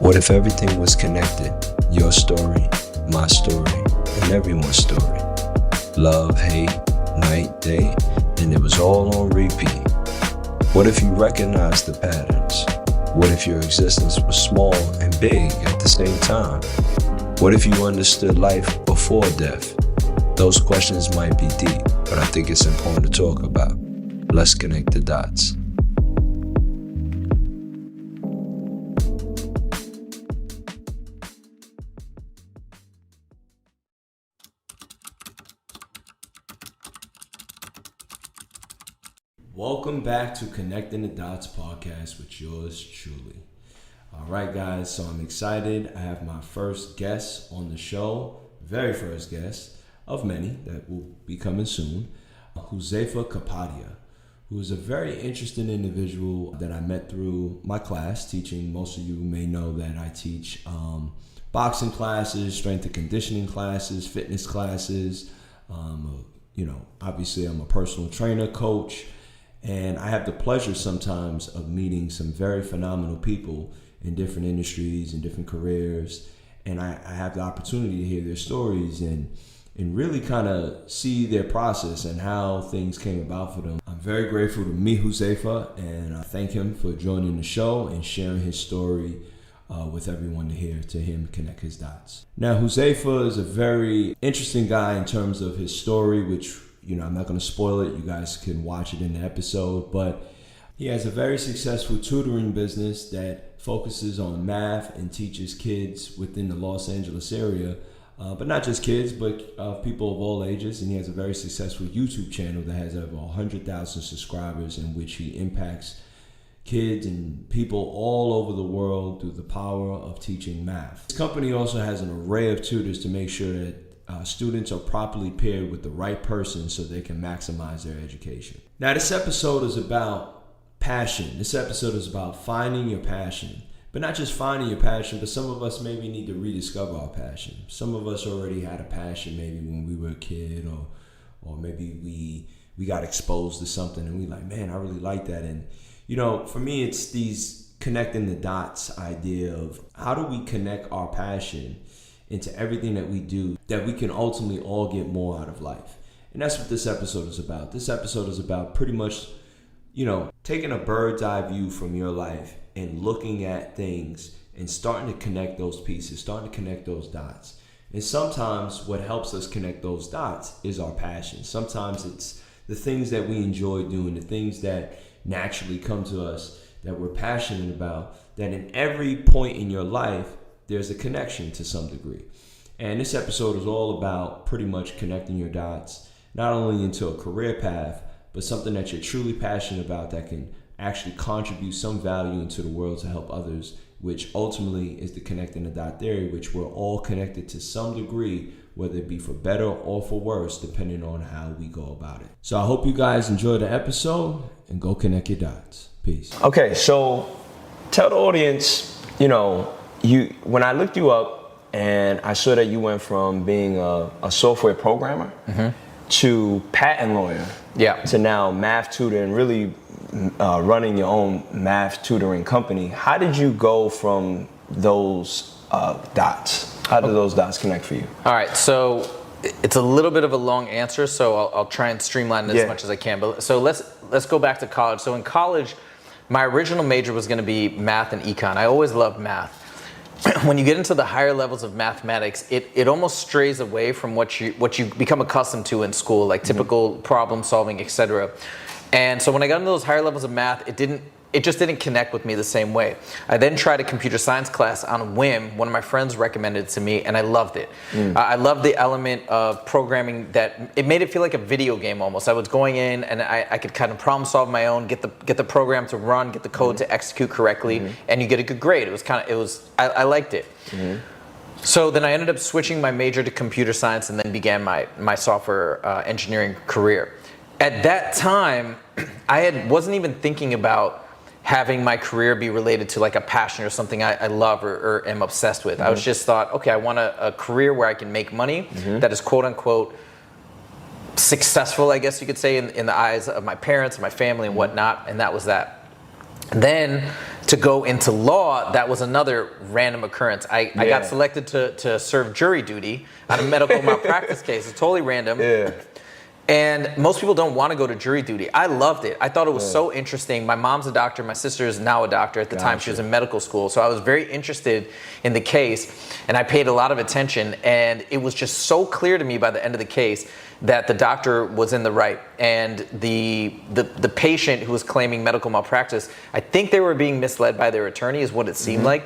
What if everything was connected? Your story, my story, and everyone's story. Love, hate, night, day, and it was all on repeat. What if you recognized the patterns? What if your existence was small and big at the same time? What if you understood life before death? Those questions might be deep, but I think it's important to talk about. Let's connect the dots. Welcome back to Connecting the Dots podcast with yours truly. All right, guys, so I'm excited. I have my first guest on the show, very first guest of many that will be coming soon, Huzefa Kapadia, who is a very interesting individual that I met through my class teaching. Most of you may know that I teach boxing classes, strength and conditioning classes, fitness classes. Obviously I'm a personal trainer, coach, and I have the pleasure sometimes of meeting some very phenomenal people in different industries and different careers. And I have the opportunity to hear their stories and really kind of see their process and how things came about for them. I'm very grateful to meet Huzefa, and I thank him for joining the show and sharing his story with everyone to hear, to him connect his dots. Now, Huzefa is a very interesting guy in terms of his story, which I'm not going to spoil it. You guys can watch it in the episode, but he has a very successful tutoring business that focuses on math and teaches kids within the Los Angeles area, but not just kids, but people of all ages. And he has a very successful YouTube channel that has over 100,000 subscribers, in which he impacts kids and people all over the world through the power of teaching math. His company also has an array of tutors to make sure that students are properly paired with the right person so they can maximize their education. Now, this episode is about passion. This episode is about finding your passion, but not just finding your passion, but some of us maybe need to rediscover our passion. Some of us already had a passion maybe when we were a kid, or maybe we got exposed to something and we like, man, I really like that. And for me, it's these connecting the dots idea of how do we connect our passion into everything that we do, that we can ultimately all get more out of life. And that's what this episode is about. This episode is about pretty much, taking a bird's eye view from your life and looking at things and starting to connect those pieces, starting to connect those dots. And sometimes what helps us connect those dots is our passion. Sometimes it's the things that we enjoy doing, the things that naturally come to us that we're passionate about, that in every point in your life, there's a connection to some degree. And this episode is all about pretty much connecting your dots, not only into a career path, but something that you're truly passionate about that can actually contribute some value into the world to help others, which ultimately is the connecting the dot theory, which we're all connected to some degree, whether it be for better or for worse, depending on how we go about it. So I hope you guys enjoy the episode and go connect your dots. Peace. Okay, so tell the audience, when I looked you up and I saw that you went from being a software programmer to patent lawyer to now math tutor and really running your own math tutoring company. How did you go from those dots? How did those dots connect for you? All right, so it's a little bit of a long answer, so I'll try and streamline it as much as I can. But so let's go back to college. So in college, my original major was going to be math and econ. I always loved math. When you get into the higher levels of mathematics, it almost strays away from what you become accustomed to in school, like typical problem solving, etc. And so when I got into those higher levels of math, it just didn't connect with me the same way. I then tried a computer science class on a whim. One of my friends recommended it to me, and I loved it. I loved the element of programming that it made it feel like a video game almost. I was going in, and I could kind of problem solve my own, get the program to run, get the code to execute correctly, and you get a good grade. I liked it. So then I ended up switching my major to computer science, and then began my software engineering career. At that time, I wasn't even thinking about having my career be related to like a passion or something I love or am obsessed with. I was just thought, okay, I want a career where I can make money that is quote unquote successful, I guess you could say, in the eyes of my parents and my family and whatnot, and that was that. Then to go into law, that was another random occurrence. I got selected to serve jury duty on a medical malpractice case. It's totally random. Yeah. And most people don't want to go to jury duty. I loved it. I thought it was so interesting. My mom's a doctor. My sister is now a doctor. At the time, she was in medical school. So I was very interested in the case, and I paid a lot of attention. And it was just so clear to me by the end of the case that the doctor was in the right. And the patient who was claiming medical malpractice, I think they were being misled by their attorney is what it seemed like.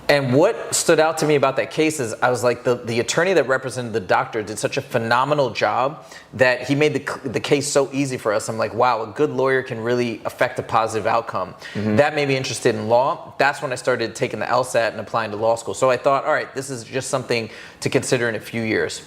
And what stood out to me about that case is I was like, the attorney that represented the doctor did such a phenomenal job that he made the case so easy for us. I'm like, wow, a good lawyer can really affect a positive outcome. That made me interested in law. That's when I started taking the LSAT and applying to law school. So I thought, all right, this is just something to consider in a few years.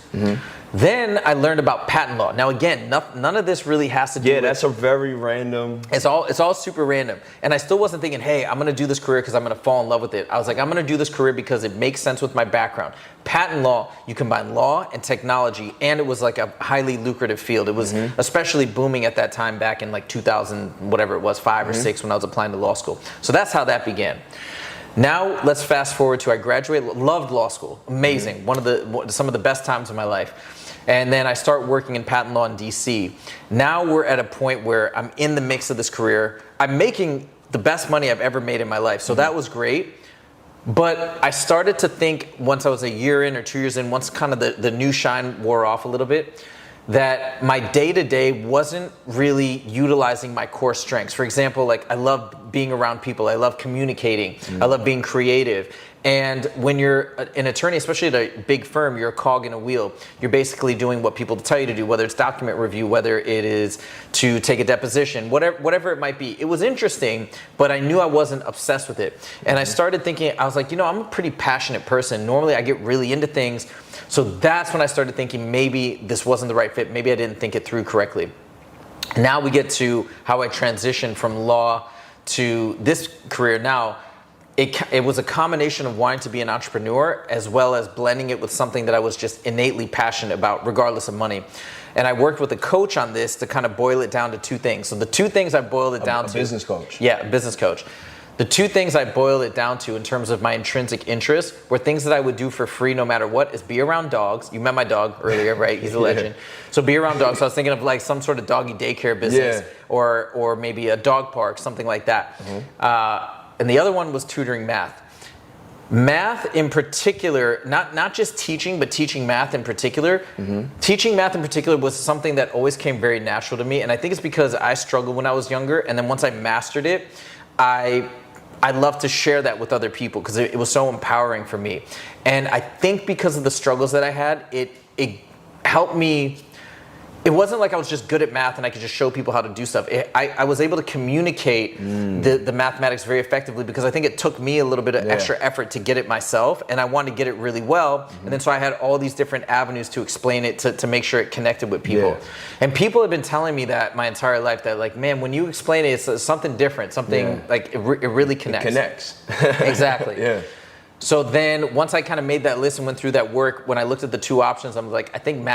Then I learned about patent law. Now again, none of this really has to do with... Yeah, that's a very random... It's all super random. And I still wasn't thinking, hey, I'm going to do this career because I'm going to fall in love with it. I was like, I'm going to do this career because it makes sense with my background. Patent law, you combine law and technology, and it was like a highly lucrative field. It was especially booming at that time back in like 2000, whatever it was, 5 or 6 when I was applying to law school. So that's how that began. Now let's fast forward to I graduated, loved law school, amazing, some of the best times of my life. And then I start working in patent law in DC. Now we're at a point where I'm in the mix of this career. I'm making the best money I've ever made in my life. So that was great. But I started to think once I was a year in or 2 years in, once kind of the new shine wore off a little bit, that my day-to-day wasn't really utilizing my core strengths. For example, like I love being around people. I love communicating. I love being creative. And when you're an attorney, especially at a big firm, you're a cog in a wheel. You're basically doing what people tell you to do, whether it's document review, whether it is to take a deposition, whatever it might be. It was interesting, but I knew I wasn't obsessed with it. And I started thinking, I was like, I'm a pretty passionate person. Normally I get really into things. So that's when I started thinking maybe this wasn't the right fit. Maybe I didn't think it through correctly. Now we get to how I transitioned from law to this career now. It was a combination of wanting to be an entrepreneur as well as blending it with something that I was just innately passionate about, regardless of money. And I worked with a coach on this to kind of boil it down to 2 things. So the 2 things I boiled it down to... A business coach. Yeah, a business coach. The 2 things I boiled it down to in terms of my intrinsic interests were things that I would do for free no matter what, is be around dogs. You met my dog earlier, right? He's a legend. So be around dogs. So I was thinking of like some sort of doggy daycare business or maybe a dog park, something like that. And the other one was tutoring math. Math in particular, not just teaching, but teaching math in particular. Teaching math in particular was something that always came very natural to me. And I think it's because I struggled when I was younger. And then once I mastered it, I love to share that with other people because it was so empowering for me. And I think because of the struggles that I had, it helped me. It wasn't like I was just good at math and I could just show people how to do stuff. I was able to communicate the mathematics very effectively because I think it took me a little bit of extra effort to get it myself, and I wanted to get it really well. And then so I had all these different avenues to explain it to make sure it connected with people. And people have been telling me that my entire life, that like, man, when you explain it, it's something different, something like it really connects. It connects. Exactly. So then once I kind of made that list and went through that work, when I looked at the 2 options, I was like, I think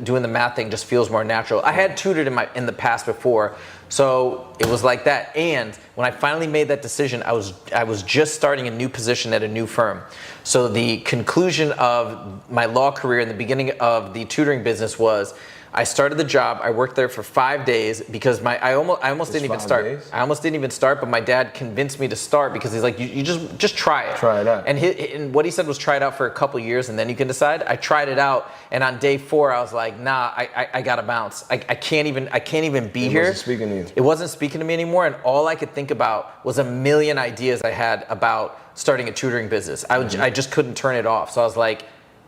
doing the math thing just feels more natural. I had tutored in the past before, so it was like that. And when I finally made that decision, I was just starting a new position at a new firm. So the conclusion of my law career in the beginning of the tutoring business was I started the job. I worked there for 5 days because I almost didn't even start. Days? I almost didn't even start, but my dad convinced me to start because he's like, you just try it. Try it out. And what he said was try it out for a couple years and then you can decide. I tried it out, and on day 4 I was like, nah, I gotta bounce. I can't even be here. It wasn't speaking to you. It wasn't speaking to me anymore, and all I could think about was a million ideas I had about starting a tutoring business. I just couldn't turn it off. So I was like,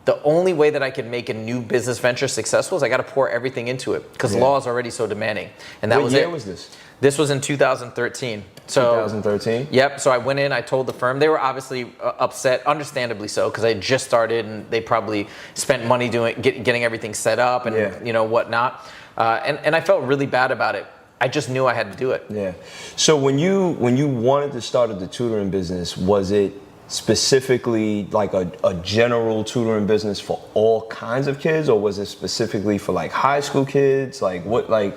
the only way that I could make a new business venture successful is I got to pour everything into it because law is already so demanding. And that was it. What year was this? This was in 2013. So 2013? Yep. So I went in, I told the firm. They were obviously upset, understandably so, because I had just started and they probably spent money getting everything set up and whatnot. And I felt really bad about it. I just knew I had to do it. Yeah. So when you wanted to start the tutoring business, was it specifically like a general tutoring business for all kinds of kids, or was it specifically for like high school kids? Like what, like,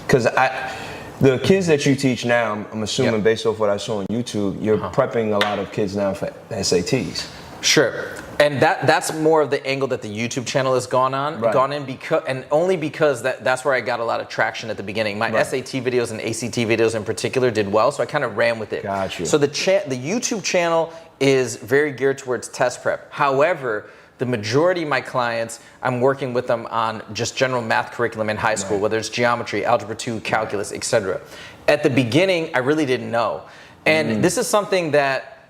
because The kids that you teach now, I'm assuming Yep. based off what I saw on YouTube, you're prepping a lot of kids now for SATs. Sure. And that's more of the angle that the YouTube channel has gone in because, and only because that's where I got a lot of traction at the beginning. My SAT videos and ACT videos in particular did well, so I kind of ran with it. Got you. So the YouTube channel is very geared towards test prep. However, the majority of my clients, I'm working with them on just general math curriculum in high school, whether it's geometry, algebra 2, calculus, etc. At the beginning, I really didn't know. And this is something that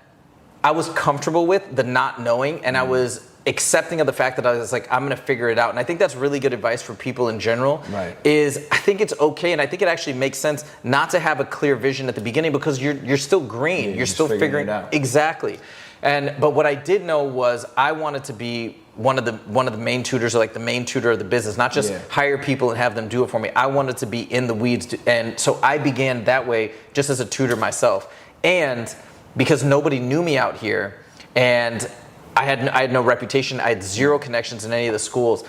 I was comfortable with, the not knowing, and I was accepting of the fact that I was like, I'm gonna figure it out. And I think that's really good advice for people in general, is I think it's okay, and I think it actually makes sense not to have a clear vision at the beginning because you're still green, you're still figuring it out. Exactly. But what I did know was I wanted to be one of the main tutors, or like the main tutor of the business, not just hire people and have them do it for me. I wanted to be in the weeds, and so I began that way just as a tutor myself. And because nobody knew me out here, and I had no reputation, I had zero connections in any of the schools.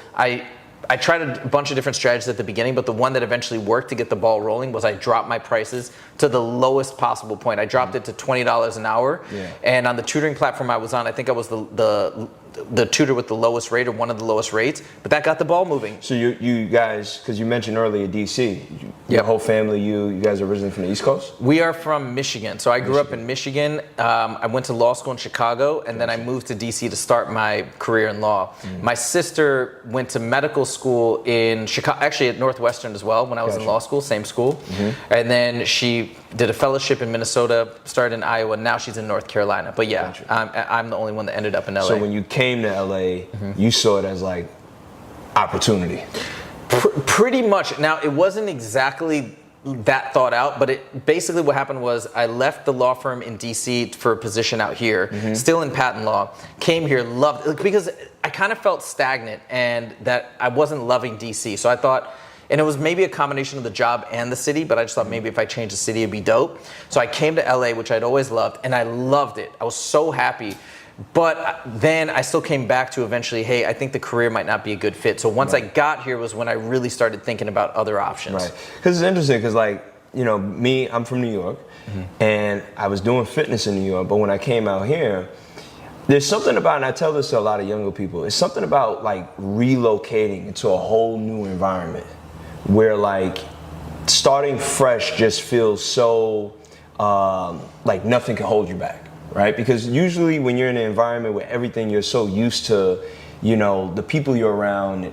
I tried a bunch of different strategies at the beginning, but the one that eventually worked to get the ball rolling was I dropped my prices to the lowest possible point. I dropped it to $20 an hour, and on the tutoring platform I was on, I think I was the tutor with the lowest rate, or one of the lowest rates, but that got the ball moving. So you guys, because you mentioned earlier DC, your whole family, you guys are originally from the East Coast? We are from Michigan. So I grew up in Michigan. I went to law school in Chicago, and then I moved to DC to start my career in law. My sister went to medical school in Chicago, actually at Northwestern as well, when I was in law school, same school. And then she did a fellowship in Minnesota, started in Iowa, now she's in North Carolina. But yeah, I'm the only one that ended up in LA. So when you came to LA, you saw it as like opportunity. Pretty much. Now, it wasn't exactly that thought out, but basically what happened was I left the law firm in DC for a position out here, still in patent law, came here, loved it, because I kind of felt stagnant and that I wasn't loving DC. So I thought, and it was maybe a combination of the job and the city, but I just thought maybe if I changed the city, it'd be dope. So I came to LA, which I'd always loved, and I loved it. I was so happy. But then I still came back to eventually, hey, I think the career might not be a good fit. So once I got here was when I really started thinking about other options. Right. Because it's interesting, because like, you know, me, I'm from New York, and I was doing fitness in New York, but when I came out here, there's something about, and I tell this to a lot of younger people, it's something about like relocating into a whole new environment where like starting fresh just feels so like nothing can hold you back. Right? Because usually when you're in an environment where everything you're so used to, you know, the people you're around,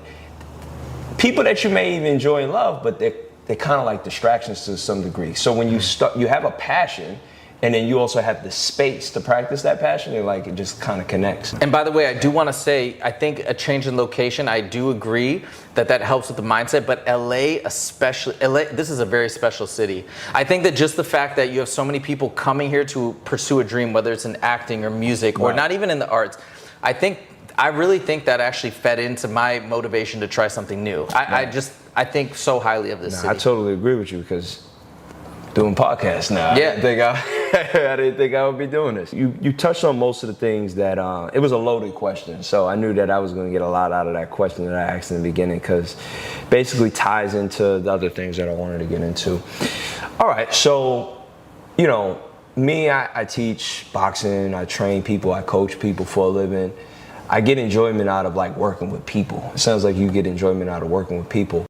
people that you may even enjoy and love, but they're kind of like distractions to some degree. So when you start, you have a passion, and then you also have the space to practice that passion, and like it just kind of connects. And by the way, I do want to say, I think a change in location, I do agree that helps with the mindset, but LA especially, this is a very special city. I think that just the fact that you have so many people coming here to pursue a dream, whether it's in acting or music or not even in the arts, I really think that actually fed into my motivation to try something new. I think so highly of this city. I totally agree with you, because doing podcasts now. Yeah. I didn't think I would be doing this. You touched on most of the things that, it was a loaded question, so I knew that I was going to get a lot out of that question that I asked in the beginning, because basically ties into the other things that I wanted to get into. All right, so, you know, me, I teach boxing, I train people, I coach people for a living. I get enjoyment out of like working with people. It sounds like you get enjoyment out of working with people.